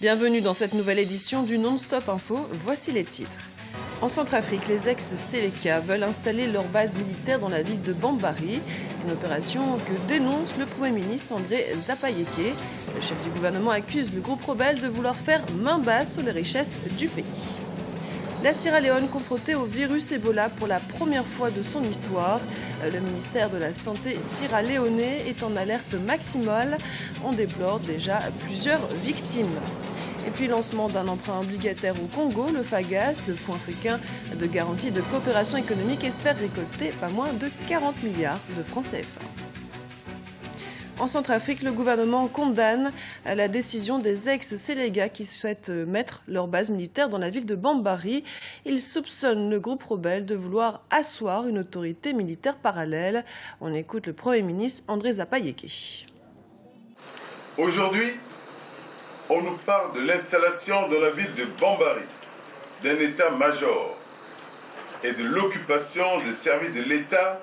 Bienvenue dans cette nouvelle édition du Non-Stop Info, voici les titres. En Centrafrique, les ex-Seleka veulent installer leur base militaire dans la ville de Bambari, une opération que dénonce le Premier ministre André Zapayeke. Le chef du gouvernement accuse le groupe rebelle de vouloir faire main basse sur les richesses du pays. La Sierra Leone confrontée au virus Ebola pour la première fois de son histoire. Le ministère de la Santé sierra-léonais est en alerte maximale. On déplore déjà plusieurs victimes. Et puis lancement d'un emprunt obligataire au Congo, le FAGAS, le Fonds africain de garantie de coopération économique, espère récolter pas moins de 40 milliards de francs CFA. En Centrafrique, le gouvernement condamne la décision des ex-Seleka qui souhaitent mettre leur base militaire dans la ville de Bambari. Ils soupçonnent le groupe rebelle de vouloir asseoir une autorité militaire parallèle. On écoute le Premier ministre André Zapayeke. Aujourd'hui, on nous parle de l'installation dans la ville de Bambari d'un état-major et de l'occupation des services de l'État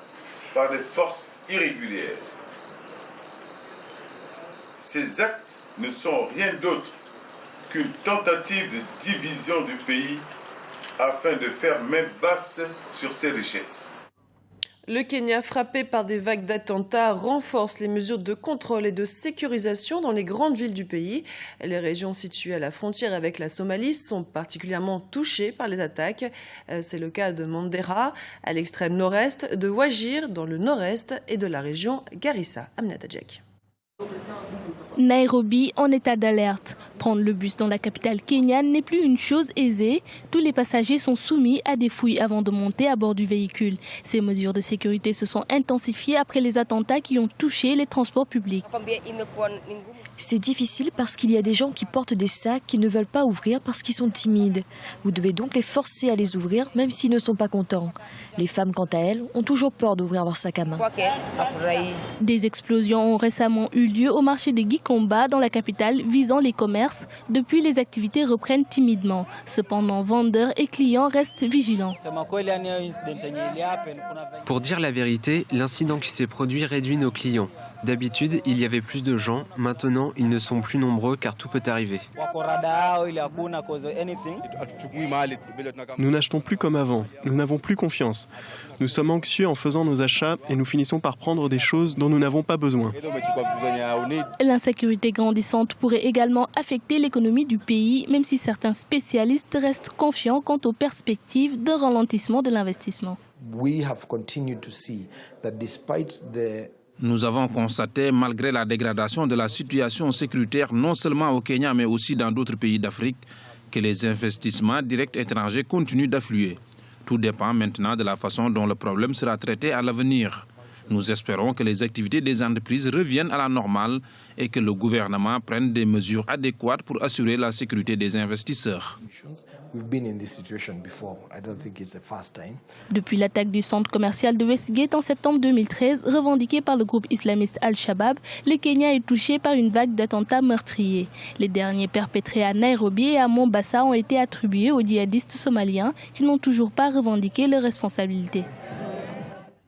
par des forces irrégulières. Ces actes ne sont rien d'autre qu'une tentative de division du pays afin de faire main basse sur ses richesses. Le Kenya, frappé par des vagues d'attentats, renforce les mesures de contrôle et de sécurisation dans les grandes villes du pays. Les régions situées à la frontière avec la Somalie sont particulièrement touchées par les attaques. C'est le cas de Mandera, à l'extrême nord-est, de Wajir, dans le nord-est, et de la région Garissa. Aminata Djek. Nairobi en état d'alerte. Prendre le bus dans la capitale kenyane n'est plus une chose aisée. Tous les passagers sont soumis à des fouilles avant de monter à bord du véhicule. Ces mesures de sécurité se sont intensifiées après les attentats qui ont touché les transports publics. C'est difficile parce qu'il y a des gens qui portent des sacs qui ne veulent pas ouvrir parce qu'ils sont timides. Vous devez donc les forcer à les ouvrir même s'ils ne sont pas contents. Les femmes, quant à elles, ont toujours peur d'ouvrir leur sac à main. Des explosions ont récemment eu lieu au marché de Gikomba dans la capitale visant les commerces. Depuis, les activités reprennent timidement. Cependant, vendeurs et clients restent vigilants. Pour dire la vérité, l'incident qui s'est produit réduit nos clients. D'habitude, il y avait plus de gens. Maintenant, ils ne sont plus nombreux car tout peut arriver. Nous n'achetons plus comme avant. Nous n'avons plus confiance. Nous sommes anxieux en faisant nos achats et nous finissons par prendre des choses dont nous n'avons pas besoin. L'insécurité grandissante pourrait également affecter l'économie du pays, même si certains spécialistes restent confiants quant aux perspectives de ralentissement de l'investissement. Nous avons constaté, malgré la dégradation de la situation sécuritaire, non seulement au Kenya, mais aussi dans d'autres pays d'Afrique, que les investissements directs étrangers continuent d'affluer. Tout dépend maintenant de la façon dont le problème sera traité à l'avenir. Nous espérons que les activités des entreprises reviennent à la normale et que le gouvernement prenne des mesures adéquates pour assurer la sécurité des investisseurs. Depuis l'attaque du centre commercial de Westgate en septembre 2013, revendiquée par le groupe islamiste Al-Shabaab, le Kenya est touché par une vague d'attentats meurtriers. Les derniers perpétrés à Nairobi et à Mombasa ont été attribués aux djihadistes somaliens qui n'ont toujours pas revendiqué leurs responsabilités.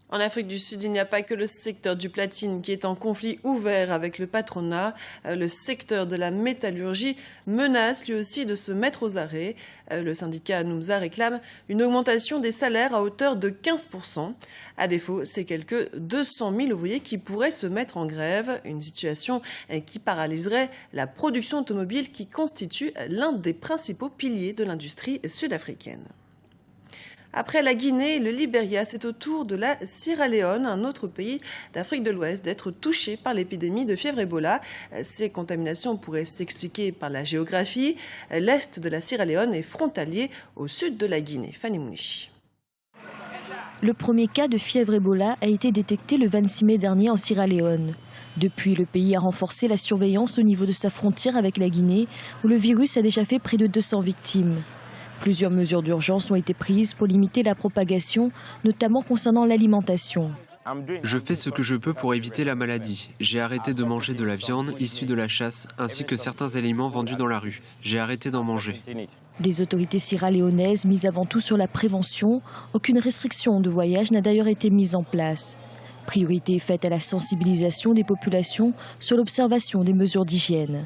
En Afrique du Sud, il n'y a pas que le secteur du platine qui est en conflit ouvert avec le patronat. Le secteur de la métallurgie menace lui aussi de se mettre aux arrêts. Le syndicat NUMSA réclame une augmentation des salaires à hauteur de 15%. À défaut, c'est quelques 200 000 ouvriers qui pourraient se mettre en grève. Une situation qui paralyserait la production automobile qui constitue l'un des principaux piliers de l'industrie sud-africaine. Après la Guinée et le Libéria, c'est au tour de la Sierra Leone, un autre pays d'Afrique de l'Ouest, d'être touché par l'épidémie de fièvre Ebola. Ces contaminations pourraient s'expliquer par la géographie. L'est de la Sierra Leone est frontalier au sud de la Guinée. Fanny Mounichi. Le premier cas de fièvre Ebola a été détecté le 26 mai dernier en Sierra Leone. Depuis, le pays a renforcé la surveillance au niveau de sa frontière avec la Guinée, où le virus a déjà fait près de 200 victimes. Plusieurs mesures d'urgence ont été prises pour limiter la propagation, notamment concernant l'alimentation. Je fais ce que je peux pour éviter la maladie. J'ai arrêté de manger de la viande issue de la chasse, ainsi que certains aliments vendus dans la rue. J'ai arrêté d'en manger. Les autorités sierra-léonaises misent avant tout sur la prévention. Aucune restriction de voyage n'a d'ailleurs été mise en place. Priorité est faite à la sensibilisation des populations sur l'observation des mesures d'hygiène.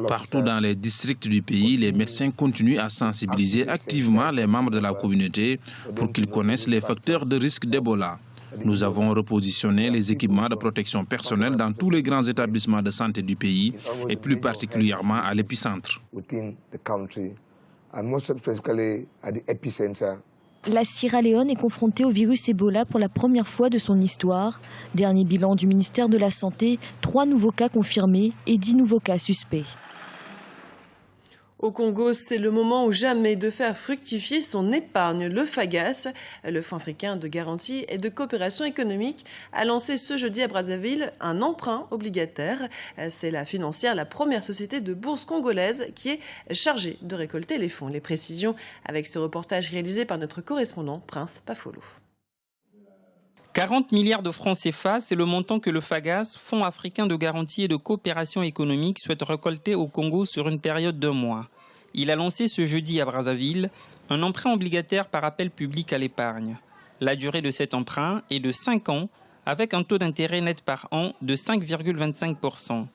Partout dans les districts du pays, les médecins continuent à sensibiliser activement les membres de la communauté pour qu'ils connaissent les facteurs de risque d'Ebola. Nous avons repositionné les équipements de protection personnelle dans tous les grands établissements de santé du pays et plus particulièrement à l'épicentre. La Sierra Leone est confrontée au virus Ebola pour la première fois de son histoire. Dernier bilan du ministère de la Santé, 3 nouveaux cas confirmés et 10 nouveaux cas suspects. Au Congo, c'est le moment ou jamais de faire fructifier son épargne. Le FAGAS, le Fonds africain de garantie et de coopération économique, a lancé ce jeudi à Brazzaville un emprunt obligataire. C'est la financière, la première société de bourse congolaise qui est chargée de récolter les fonds. Les précisions avec ce reportage réalisé par notre correspondant Prince Pafolo. 40 milliards de francs CFA, c'est le montant que le FAGAS, Fonds africain de garantie et de coopération économique, souhaite récolter au Congo sur une période d'1 mois. Il a lancé ce jeudi à Brazzaville un emprunt obligataire par appel public à l'épargne. La durée de cet emprunt est de 5 ans, avec un taux d'intérêt net par an de 5,25%.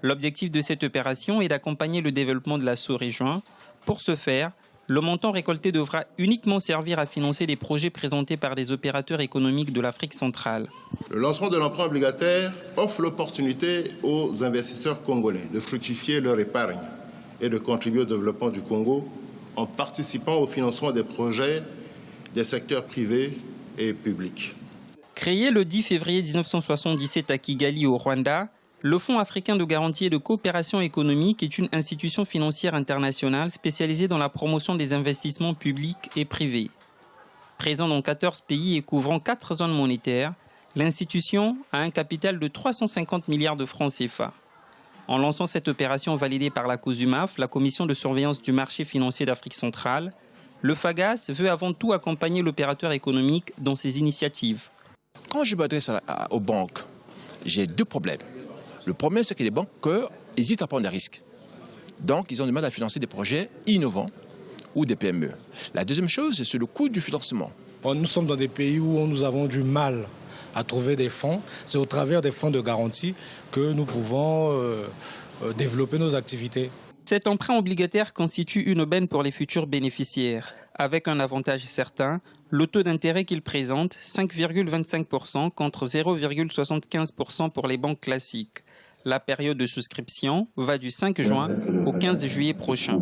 L'objectif de cette opération est d'accompagner le développement de la sous-région. Pour ce faire, le montant récolté devra uniquement servir à financer des projets présentés par des opérateurs économiques de l'Afrique centrale. Le lancement de l'emprunt obligataire offre l'opportunité aux investisseurs congolais de fructifier leur épargne et de contribuer au développement du Congo en participant au financement des projets des secteurs privés et publics. Créé le 10 février 1977 à Kigali au Rwanda, le Fonds africain de garantie et de coopération économique est une institution financière internationale spécialisée dans la promotion des investissements publics et privés. Présent dans 14 pays et couvrant 4 zones monétaires, l'institution a un capital de 350 milliards de francs CFA. En lançant cette opération validée par la COSUMAF, la Commission de surveillance du marché financier d'Afrique centrale, le FAGAS veut avant tout accompagner l'opérateur économique dans ses initiatives. Quand je m'adresse aux banques, j'ai 2 problèmes. Le premier, c'est que les banques hésitent à prendre des risques. Donc, ils ont du mal à financer des projets innovants ou des PME. La deuxième chose, c'est le coût du financement. Nous sommes dans des pays où nous avons du mal à trouver des fonds. C'est au travers des fonds de garantie que nous pouvons développer nos activités. Cet emprunt obligataire constitue une aubaine pour les futurs bénéficiaires. Avec un avantage certain, le taux d'intérêt qu'il présente, 5,25% contre 0,75% pour les banques classiques. La période de souscription va du 5 juin au 15 juillet prochain.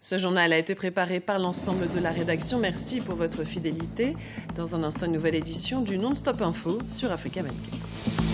Ce journal a été préparé par l'ensemble de la rédaction. Merci pour votre fidélité. Dans un instant, une nouvelle édition du Non-Stop Info sur Africa 24.